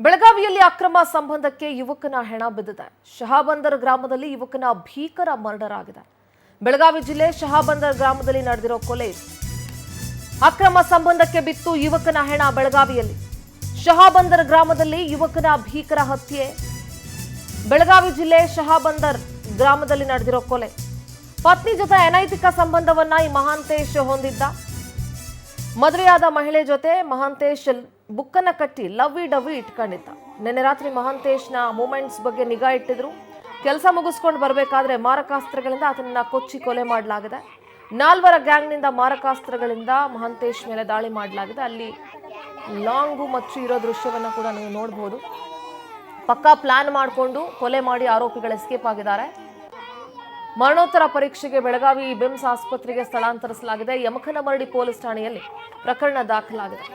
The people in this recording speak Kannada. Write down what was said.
ಬೆಳಗಾವಿಯಲ್ಲಿ ಅಕ್ರಮ ಸಂಬಂಧಕ್ಕೆ ಯುವಕನ ಹೆಣ ಬಿದ್ದಿದೆ. ಶಹಾಬಂದರ್ ಗ್ರಾಮದಲ್ಲಿ ಯುವಕನ ಭೀಕರ ಮರ್ಡರ್ ಆಗಿದೆ. ಬೆಳಗಾವಿ ಜಿಲ್ಲೆ ಶಹಾಬಂದರ್ ಗ್ರಾಮದಲ್ಲಿ ನಡೆದಿರೋ ಕೊಲೆ. ಅಕ್ರಮ ಸಂಬಂಧಕ್ಕೆ ಬಿತ್ತು ಯುವಕನ ಹೆಣ ಬೆಳಗಾವಿಯಲ್ಲಿ. ಶಹಾಬಂದರ್ ಗ್ರಾಮದಲ್ಲಿ ಯುವಕನ ಭೀಕರ ಹತ್ಯೆ. ಬೆಳಗಾವಿ ಜಿಲ್ಲೆ ಶಹಾಬಂದರ್ ಗ್ರಾಮದಲ್ಲಿ ನಡೆದಿರೋ ಕೊಲೆ. ಪತ್ನಿ ಜೊತೆ ಅನೈತಿಕ ಸಂಬಂಧವನ್ನ ಈ ಮಹಾಂತೇಶ್ ಹೊಂದಿದ್ದ. ಮದುವೆಯಾದ ಮಹಿಳೆ ಜೊತೆ ಮಹಾಂತೇಶ್ ಬುಕ್ಕನ್ನ ಕಟ್ಟಿ ಲವ್ವಿ ಡವ್ವಿ ಇಟ್ಕೊಂಡಿದ್ದ. ನಿನ್ನೆ ರಾತ್ರಿ ಮಹಾಂತೇಶ್ನ ಮೂಮೆಂಟ್ಸ್ ಬಗ್ಗೆ ನಿಗಾ ಇಟ್ಟಿದ್ರು. ಕೆಲಸ ಮುಗಿಸ್ಕೊಂಡು ಬರಬೇಕಾದ್ರೆ ಮಾರಕಾಸ್ತ್ರಗಳಿಂದ ಆತನನ್ನ ಕೊಚ್ಚಿ ಕೊಲೆ ಮಾಡಲಾಗಿದೆ. 4 ಗ್ಯಾಂಗ್ನಿಂದ ಮಾರಕಾಸ್ತ್ರಗಳಿಂದ ಮಹಾಂತೇಶ್ ಮೇಲೆ ದಾಳಿ ಮಾಡಲಾಗಿದೆ. ಅಲ್ಲಿ ಲಾಂಗು ಮಚ್ಚು ಇರೋ ದೃಶ್ಯವನ್ನ ಕೂಡ ನೀವು ನೋಡಬಹುದು. ಪಕ್ಕಾ ಪ್ಲಾನ್ ಮಾಡಿಕೊಂಡು ಕೊಲೆ ಮಾಡಿ ಆರೋಪಿಗಳು ಎಸ್ಕೇಪ್ ಆಗಿದ್ದಾರೆ. ಮರಣೋತ್ತರ ಪರೀಕ್ಷೆಗೆ ಬೆಳಗಾವಿ ಬಿಮ್ಸ್ ಆಸ್ಪತ್ರೆಗೆ ಸ್ಥಳಾಂತರಿಸಲಾಗಿದೆ. ಯಮಕನಮರಡಿ ಪೊಲೀಸ್ ಠಾಣೆಯಲ್ಲಿ ಪ್ರಕರಣ ದಾಖಲಾಗಿದೆ.